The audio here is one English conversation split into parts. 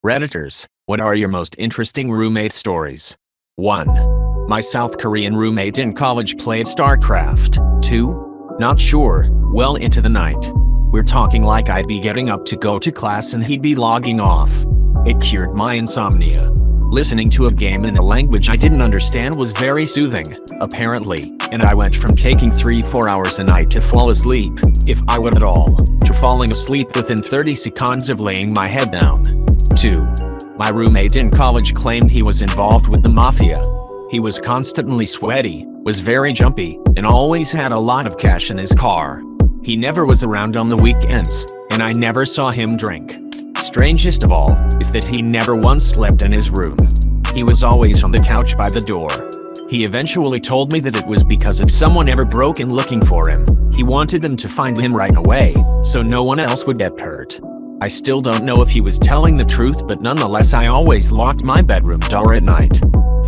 Redditors, what are your most interesting roommate stories? 1. My South Korean roommate in college played StarCraft. 2. Not sure, well into the night. We're talking like I'd be getting up to go to class and he'd be logging off. It cured my insomnia. Listening to a game in a language I didn't understand was very soothing, apparently, and I went from taking 3-4 hours a night to fall asleep, if I would at all, to falling asleep within 30 seconds of laying my head down. 2. My roommate in college claimed he was involved with the mafia. He was constantly sweaty, was very jumpy, and always had a lot of cash in his car. He never was around on the weekends, and I never saw him drink. Strangest of all is that he never once slept in his room. He was always on the couch by the door. He eventually told me that it was because if someone ever broke in looking for him, he wanted them to find him right away, so no one else would get hurt. I still don't know if he was telling the truth, but nonetheless I always locked my bedroom door at night.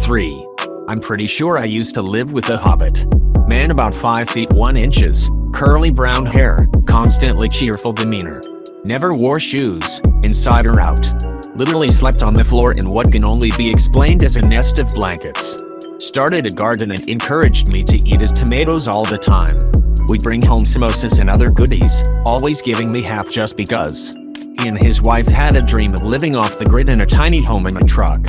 3. I'm pretty sure I used to live with a hobbit. Man about 5 feet 1 inches, curly brown hair, constantly cheerful demeanor. Never wore shoes, inside or out. Literally slept on the floor in what can only be explained as a nest of blankets. Started a garden and encouraged me to eat his tomatoes all the time. We'd bring home samosas and other goodies, always giving me half just because. He and his wife had a dream of living off the grid in a tiny home and a truck.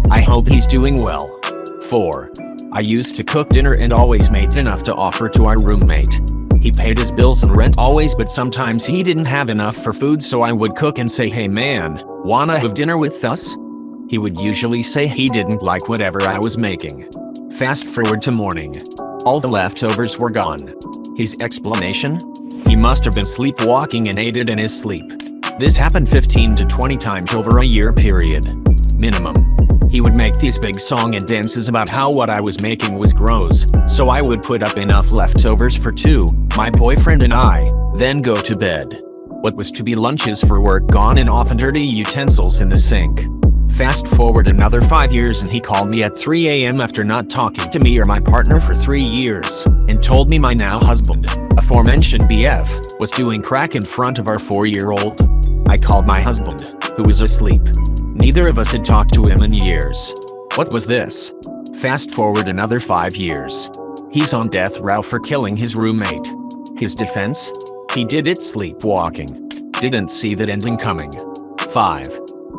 I hope he's doing well. 4. I used to cook dinner and always made enough to offer to our roommate. He paid his bills and rent always, but sometimes he didn't have enough for food, so I would cook and say, "Hey man, wanna have dinner with us?" He would usually say he didn't like whatever I was making. Fast forward to morning. All the leftovers were gone. His explanation? He must have been sleepwalking and ate it in his sleep. This happened 15 to 20 times over a year period. Minimum. He would make these big song and dances about how what I was making was gross, so I would put up enough leftovers for two, my boyfriend and I, then go to bed. What was to be lunches for work gone and often dirty utensils in the sink. Fast forward another 5 years and he called me at 3 a.m. after not talking to me or my partner for 3 years, and told me my now husband, aforementioned BF, was doing crack in front of our 4-year-old. I called my husband, who was asleep. Neither of us had talked to him in years. What was this? Fast forward another 5 years. He's on death row for killing his roommate. His defense? He did it sleepwalking. Didn't see that ending coming. 5.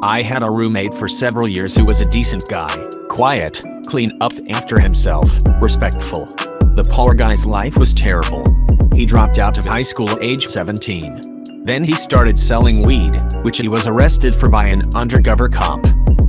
I had a roommate for several years who was a decent guy, quiet, clean up after himself, respectful. The poor guy's life was terrible. He dropped out of high school at age 17. Then he started selling weed, which he was arrested for by an undercover cop.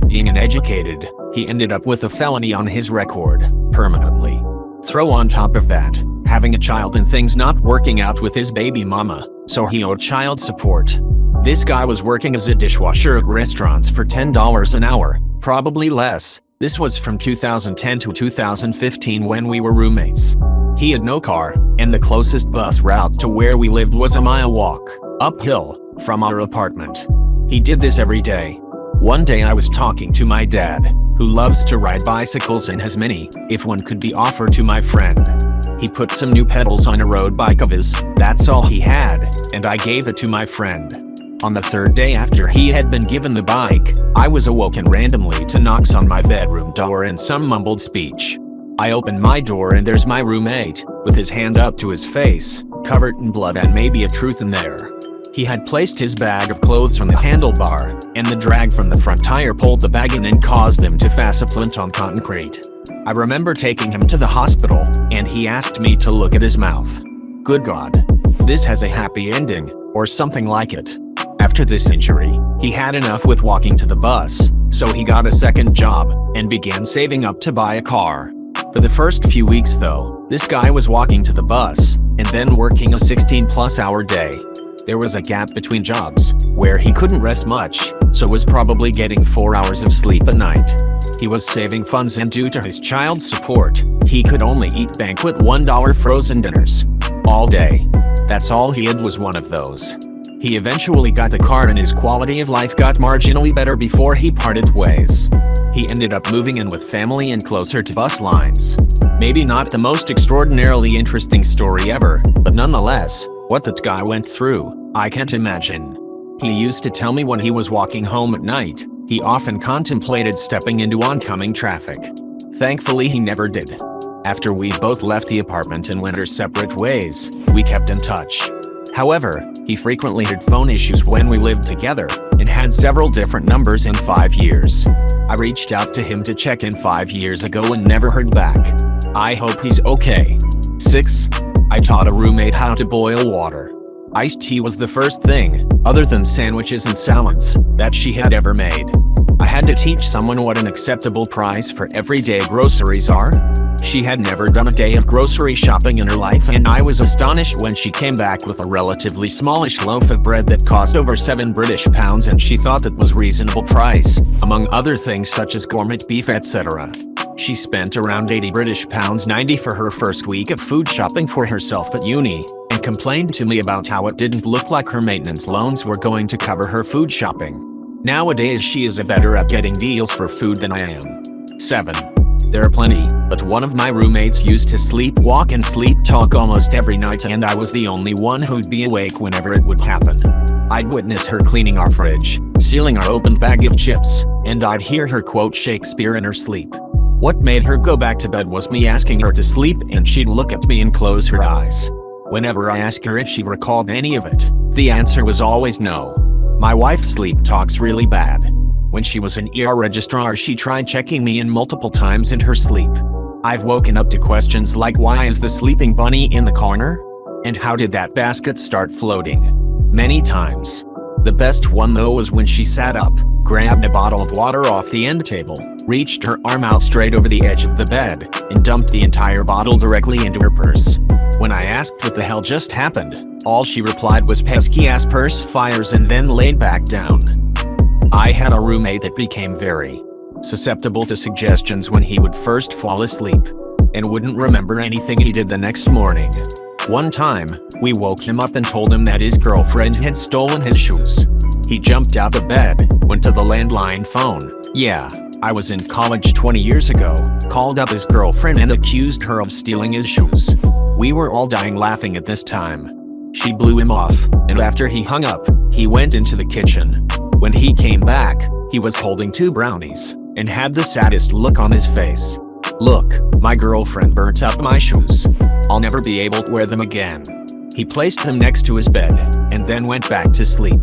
Being uneducated, he ended up with a felony on his record, permanently. Throw on top of that, having a child and things not working out with his baby mama, so he owed child support. This guy was working as a dishwasher at restaurants for $10 an hour, probably less. This was from 2010 to 2015 when we were roommates. He had no car, and the closest bus route to where we lived was a mile walk, uphill, from our apartment. He did this every day. One day I was talking to my dad, who loves to ride bicycles and has many, if one could be offered to my friend. He put some new pedals on a road bike of his, that's all he had, and I gave it to my friend. On the third day after he had been given the bike, I was awoken randomly to knocks on my bedroom door and some mumbled speech. I opened my door and there's my roommate, with his hand up to his face, covered in blood and maybe a truth in there. He had placed his bag of clothes on the handlebar, and the drag from the front tire pulled the bag in and caused him to faceplant on concrete. I remember taking him to the hospital, and he asked me to look at his mouth. Good God. This has a happy ending, or something like it. After this injury, he had enough with walking to the bus, so he got a second job, and began saving up to buy a car. For the first few weeks though, this guy was walking to the bus, and then working a 16+ hour day. There was a gap between jobs, where he couldn't rest much, so was probably getting 4 hours of sleep a night. He was saving funds, and due to his child support, he could only eat banquet $1 frozen dinners. All day. That's all he had was one of those. He eventually got a car and his quality of life got marginally better before he parted ways. He ended up moving in with family and closer to bus lines. Maybe not the most extraordinarily interesting story ever, but nonetheless, what that guy went through, I can't imagine. He used to tell me when he was walking home at night, He often contemplated stepping into oncoming traffic. Thankfully, he never did. After we both left the apartment and went our separate ways, we kept in touch. However, he frequently had phone issues when we lived together, and had several different numbers in 5 years. I reached out to him to check in 5 years ago and never heard back. I hope he's okay. 6. I taught a roommate how to boil water. Iced tea was the first thing, other than sandwiches and salads, that she had ever made. I had to teach someone what an acceptable price for everyday groceries are. She had never done a day of grocery shopping in her life, and I was astonished when she came back with a relatively smallish loaf of bread that cost over £7 and she thought that was reasonable price, among other things such as gourmet beef, etc. She spent around £80 for her first week of food shopping for herself at uni, and complained to me about how it didn't look like her maintenance loans were going to cover her food shopping. Nowadays she is better at getting deals for food than I am. 7. There are plenty, but one of my roommates used to sleepwalk and sleep talk almost every night, and I was the only one who'd be awake whenever it would happen. I'd witness her cleaning our fridge, sealing our open bag of chips, and I'd hear her quote Shakespeare in her sleep. What made her go back to bed was me asking her to sleep, and she'd look at me and close her eyes. Whenever I asked her if she recalled any of it, the answer was always no. My wife sleep talks really bad. When she was an ER registrar, she tried checking me in multiple times in her sleep. I've woken up to questions like, why is the sleeping bunny in the corner? And how did that basket start floating? Many times. The best one though was when she sat up, grabbed a bottle of water off the end table, reached her arm out straight over the edge of the bed, and dumped the entire bottle directly into her purse. When I asked what the hell just happened, all she replied was pesky ass purse fires, and then laid back down. I had a roommate that became very susceptible to suggestions when he would first fall asleep, and wouldn't remember anything he did the next morning. One time, we woke him up and told him that his girlfriend had stolen his shoes. He jumped out of bed, went to the landline phone. Yeah, I was in college 20 years ago, called up his girlfriend and accused her of stealing his shoes. We were all dying laughing at this time. She blew him off, and after he hung up, he went into the kitchen. When he came back, he was holding 2 brownies, and had the saddest look on his face. Look, my girlfriend burnt up my shoes. I'll never be able to wear them again. He placed them next to his bed, and then went back to sleep.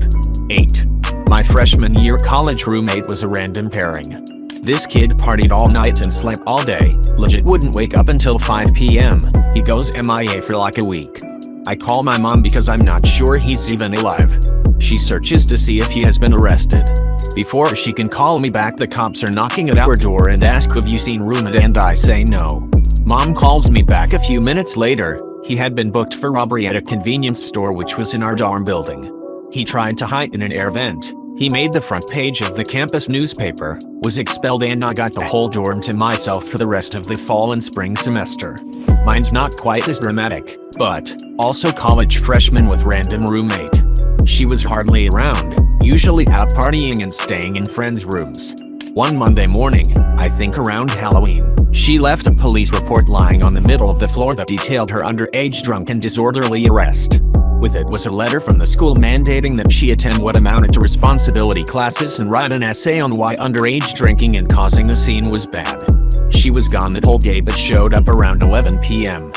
8. My freshman year college roommate was a random pairing. This kid partied all night and slept all day, legit wouldn't wake up until 5 p.m. He goes MIA for like a week. I call my mom because I'm not sure he's even alive. She searches to see if he has been arrested. Before she can call me back, the cops are knocking at our door and ask, have you seen roommate, and I say no. Mom calls me back a few minutes later. He had been booked for robbery at a convenience store which was in our dorm building. He tried to hide in an air vent. He made the front page of the campus newspaper, was expelled, and I got the whole dorm to myself for the rest of the fall and spring semester. Mine's not quite as dramatic, but also college freshman with random roommate. She was hardly around, usually out partying and staying in friends' rooms. One Monday morning, I think around Halloween, she left a police report lying on the middle of the floor that detailed her underage drunk and disorderly arrest. With it was a letter from the school mandating that she attend what amounted to responsibility classes and write an essay on why underage drinking and causing a scene was bad. She was gone the whole day but showed up around 11 p.m.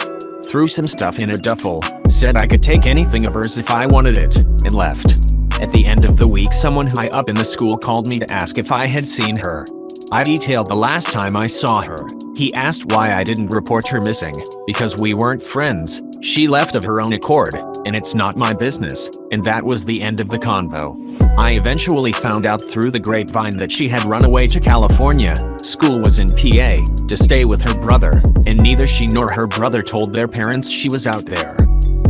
Threw some stuff in a duffel, said I could take anything of hers if I wanted it, and left. At the end of the week, someone high up in the school called me to ask if I had seen her. I detailed the last time I saw her. He asked why I didn't report her missing, because we weren't friends. She left of her own accord, and it's not my business, and that was the end of the convo. I eventually found out through the grapevine that she had run away to California. School was in PA, to stay with her brother, and neither she nor her brother told their parents she was out there.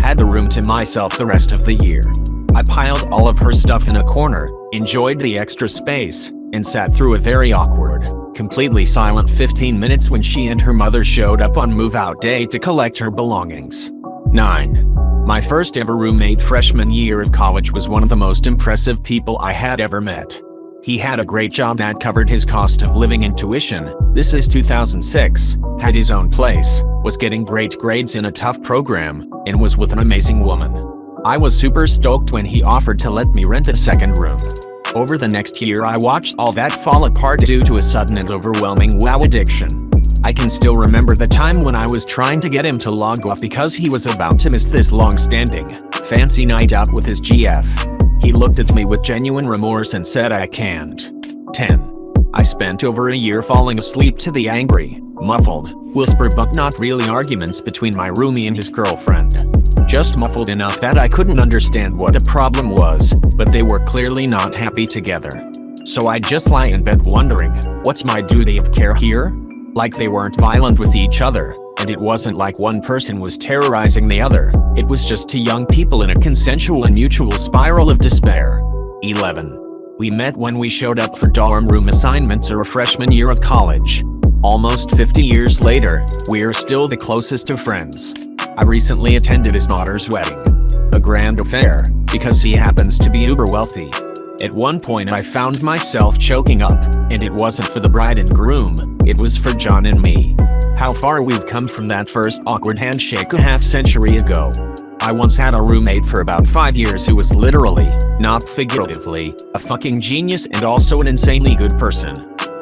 Had the room to myself the rest of the year. I piled all of her stuff in a corner, enjoyed the extra space, and sat through a very awkward, completely silent 15 minutes when she and her mother showed up on move-out day to collect her belongings. 9. My first ever roommate freshman year of college was one of the most impressive people I had ever met. He had a great job that covered his cost of living and tuition. This is 2006, had his own place, was getting great grades in a tough program, and was with an amazing woman. I was super stoked when he offered to let me rent a second room. Over the next year I watched all that fall apart due to a sudden and overwhelming WoW addiction. I can still remember the time when I was trying to get him to log off because he was about to miss this long-standing, fancy night out with his GF. He looked at me with genuine remorse and said I can't. 10. I spent over a year falling asleep to the angry, muffled, whisper but not really arguments between my roomie and his girlfriend. Just muffled enough that I couldn't understand what the problem was, but they were clearly not happy together. So I'd just lie in bed wondering, what's my duty of care here? Like they weren't violent with each other, and it wasn't like one person was terrorizing the other, it was just two young people in a consensual and mutual spiral of despair. 11. We met when we showed up for dorm room assignments our freshman year of college. Almost 50 years later, we're still the closest of friends. I recently attended his daughter's wedding. A grand affair, because he happens to be uber wealthy. At one point I found myself choking up, and it wasn't for the bride and groom, it was for John and me. How far we've come from that first awkward handshake a half-century ago. I once had a roommate for about 5 years who was literally, not figuratively, a fucking genius and also an insanely good person.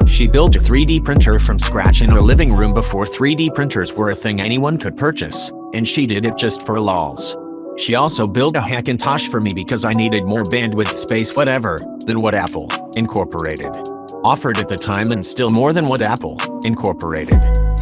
She built a 3D printer from scratch in her living room before 3D printers were a thing anyone could purchase, and she did it just for lols. She also built a Hackintosh for me because I needed more bandwidth space whatever, than what Apple, Incorporated, offered at the time and still more than what Apple, Incorporated,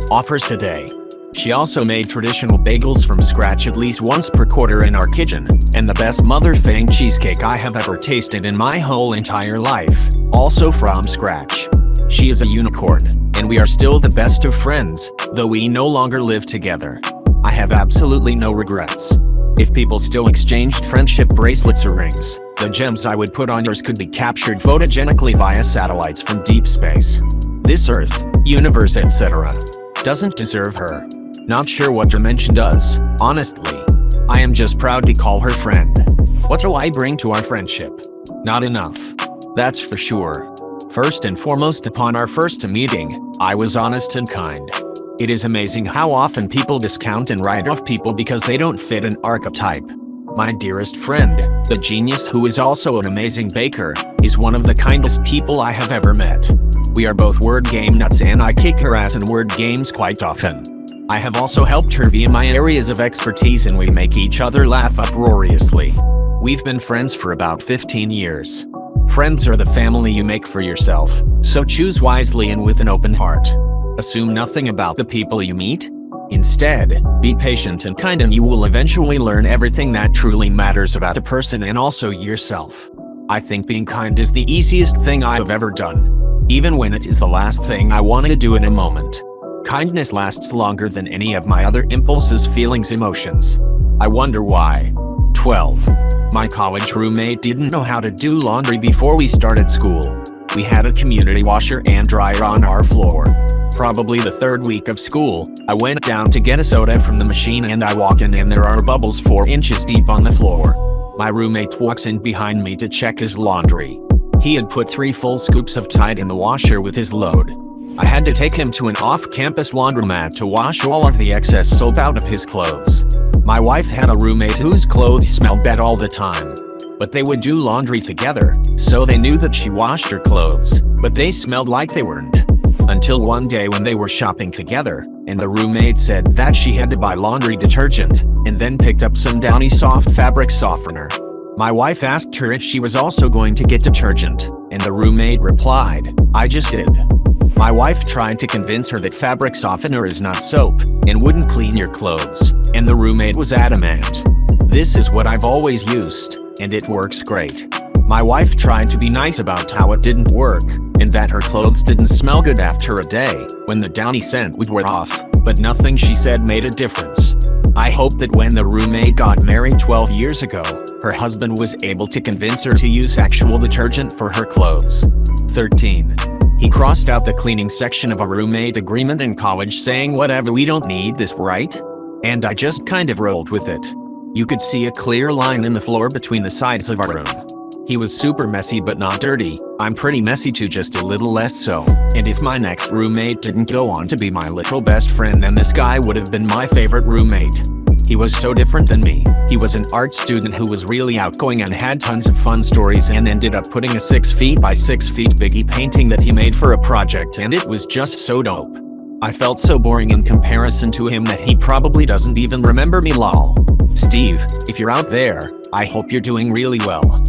offers today. She also made traditional bagels from scratch at least once per quarter in our kitchen, and the best mother-fang cheesecake I have ever tasted in my whole entire life, also from scratch. She is a unicorn, and we are still the best of friends, though we no longer live together. I have absolutely no regrets. If people still exchanged friendship bracelets or rings, the gems I would put on yours could be captured photogenically via satellites from deep space. This Earth, universe, etc. doesn't deserve her. Not sure what dimension does, honestly. I am just proud to call her friend. What do I bring to our friendship? Not enough. That's for sure. First and foremost, upon our first meeting, I was honest and kind. It is amazing how often people discount and write off people because they don't fit an archetype. My dearest friend, the genius who is also an amazing baker, is one of the kindest people I have ever met. We are both word game nuts and I kick her ass in word games quite often. I have also helped her via my areas of expertise and we make each other laugh uproariously. We've been friends for about 15 years. Friends are the family you make for yourself, so choose wisely and with an open heart. Assume nothing about the people you meet. Instead, be patient and kind and you will eventually learn everything that truly matters about a person and also yourself. I think being kind is the easiest thing I have ever done, even when it is the last thing I wanted to do in a moment. Kindness lasts longer than any of my other impulses, feelings, emotions. I wonder why. 12. My college roommate didn't know how to do laundry before we started school. We had a community washer and dryer on our floor. Probably the third week of school, I went down to get a soda from the machine and I walk in and there are bubbles 4 inches deep on the floor. My roommate walks in behind me to check his laundry. He had put 3 full scoops of Tide in the washer with his load. I had to take him to an off-campus laundromat to wash all of the excess soap out of his clothes. My wife had a roommate whose clothes smelled bad all the time. But they would do laundry together, so they knew that she washed her clothes, but they smelled like they weren't. Until one day when they were shopping together, and the roommate said that she had to buy laundry detergent, and then picked up some Downy soft fabric softener. My wife asked her if she was also going to get detergent, and the roommate replied, "I just did." My wife tried to convince her that fabric softener is not soap, and wouldn't clean your clothes, and the roommate was adamant. This is what I've always used, and it works great. My wife tried to be nice about how it didn't work, and that her clothes didn't smell good after a day, when the Downy scent would wear off, but nothing she said made a difference. I hope that when the roommate got married 12 years ago, her husband was able to convince her to use actual detergent for her clothes. 13. He crossed out the cleaning section of a roommate agreement in college saying whatever, we don't need this, right? And I just kind of rolled with it. You could see a clear line in the floor between the sides of our room. He was super messy but not dirty. I'm pretty messy too, just a little less so. And if my next roommate didn't go on to be my literal best friend, then this guy would have been my favorite roommate. He was so different than me. He was an art student who was really outgoing and had tons of fun stories and ended up putting a 6 feet by 6 feet Biggie painting that he made for a project, and it was just so dope. I felt so boring in comparison to him that he probably doesn't even remember me, lol. Steve, if you're out there, I hope you're doing really well.